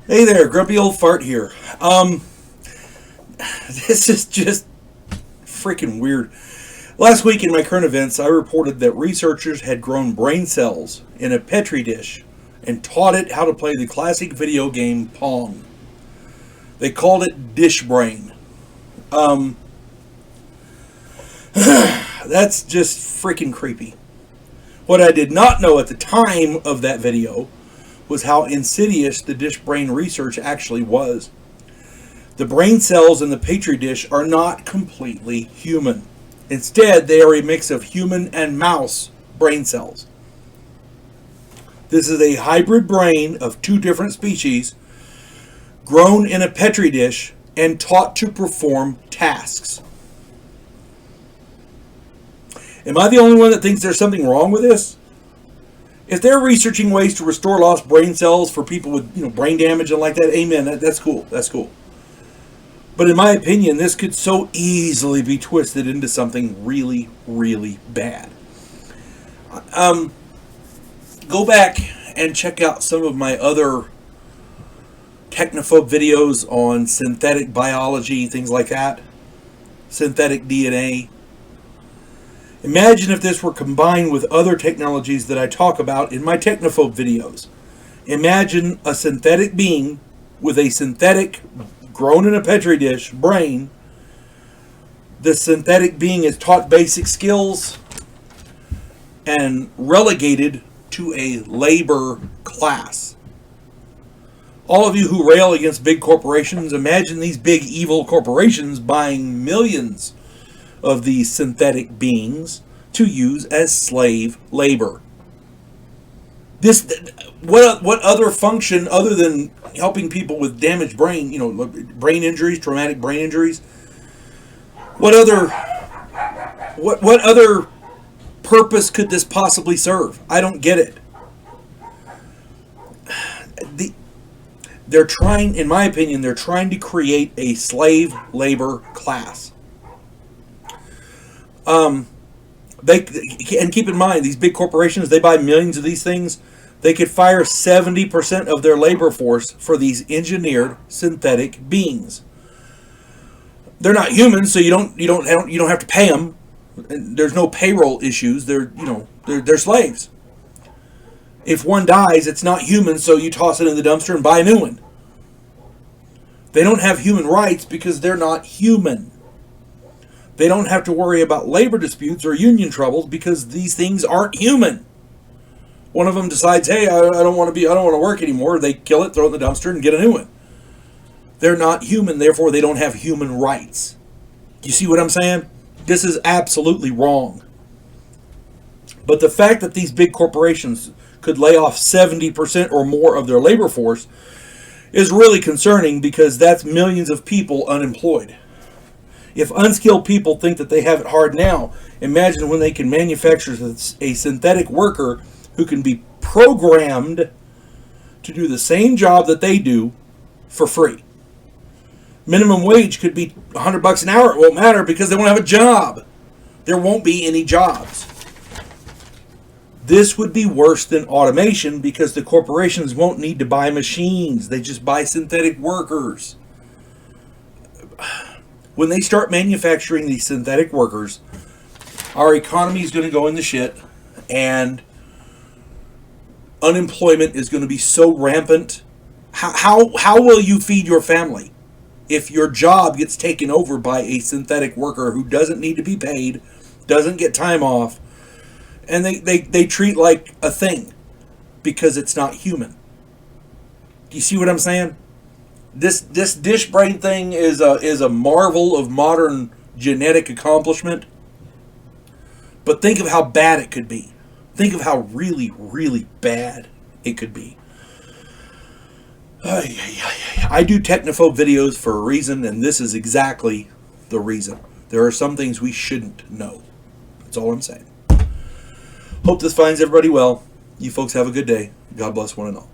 Hey there, Grumpy Old Fart here. This is just freaking weird. Last week in my current events, I reported that researchers had grown brain cells in a petri dish and taught it how to play the classic video game Pong. They called it dish brain. That's just freaking creepy. What I did not know at the time of that video was how insidious the dish brain research actually was. The brain cells in the petri dish are not completely human. Instead, they are a mix of human and mouse brain cells. This is a hybrid brain of two different species, grown in a petri dish and taught to perform tasks. Am I the only one that thinks there's something wrong with this? If they're researching ways to restore lost brain cells for people with brain damage and like that, amen, that's cool. That's cool. But in my opinion, this could so easily be twisted into something really, really bad. Go back and check out some of my other Technophobe videos on synthetic biology, things like that. Synthetic DNA. Imagine if this were combined with other technologies that I talk about in my Technophobe videos. Imagine a synthetic being with a synthetic, grown in a petri dish, brain. The synthetic being is taught basic skills and relegated to a labor class. All of you who rail against big corporations, imagine these big evil corporations buying millions of these synthetic beings to use as slave labor. What other function other than helping people with damaged brain, brain injuries, traumatic brain injuries? What other purpose could this possibly serve? I don't get it. They're trying, in my opinion, they're trying to create a slave labor class. And keep in mind, these big corporations, they buy millions of these things. They could fire 70% of their labor force for these engineered synthetic beings. They're not humans, so you don't have to pay them. There's no payroll issues. They're slaves. If one dies, it's not human, so you toss it in the dumpster and buy a new one. They don't have human rights because they're not human. They don't have to worry about labor disputes or union troubles because these things aren't human. One of them decides, hey, I don't want to work anymore. They kill it, throw it in the dumpster, and get a new one. They're not human, therefore they don't have human rights. You see what I'm saying? This is absolutely wrong. But the fact that these big corporations could lay off 70% or more of their labor force is really concerning because that's millions of people unemployed. If unskilled people think that they have it hard now, imagine when they can manufacture a synthetic worker who can be programmed to do the same job that they do for free. Minimum wage could be $100 an hour. It won't matter because they won't have a job. There won't be any jobs. This would be worse than automation because the corporations won't need to buy machines. They just buy synthetic workers. When they start manufacturing these synthetic workers, our economy is going to go in the shit, and unemployment is going to be so rampant. How will you feed your family if your job gets taken over by a synthetic worker who doesn't need to be paid, doesn't get time off, and they treat like a thing because it's not human? Do you see what I'm saying? This dish brain thing is a marvel of modern genetic accomplishment. But think of how bad it could be. Think of how really, really bad it could be. I do Technophobe videos for a reason, and this is exactly the reason. There are some things we shouldn't know. That's all I'm saying. Hope this finds everybody well. You folks have a good day. God bless one and all.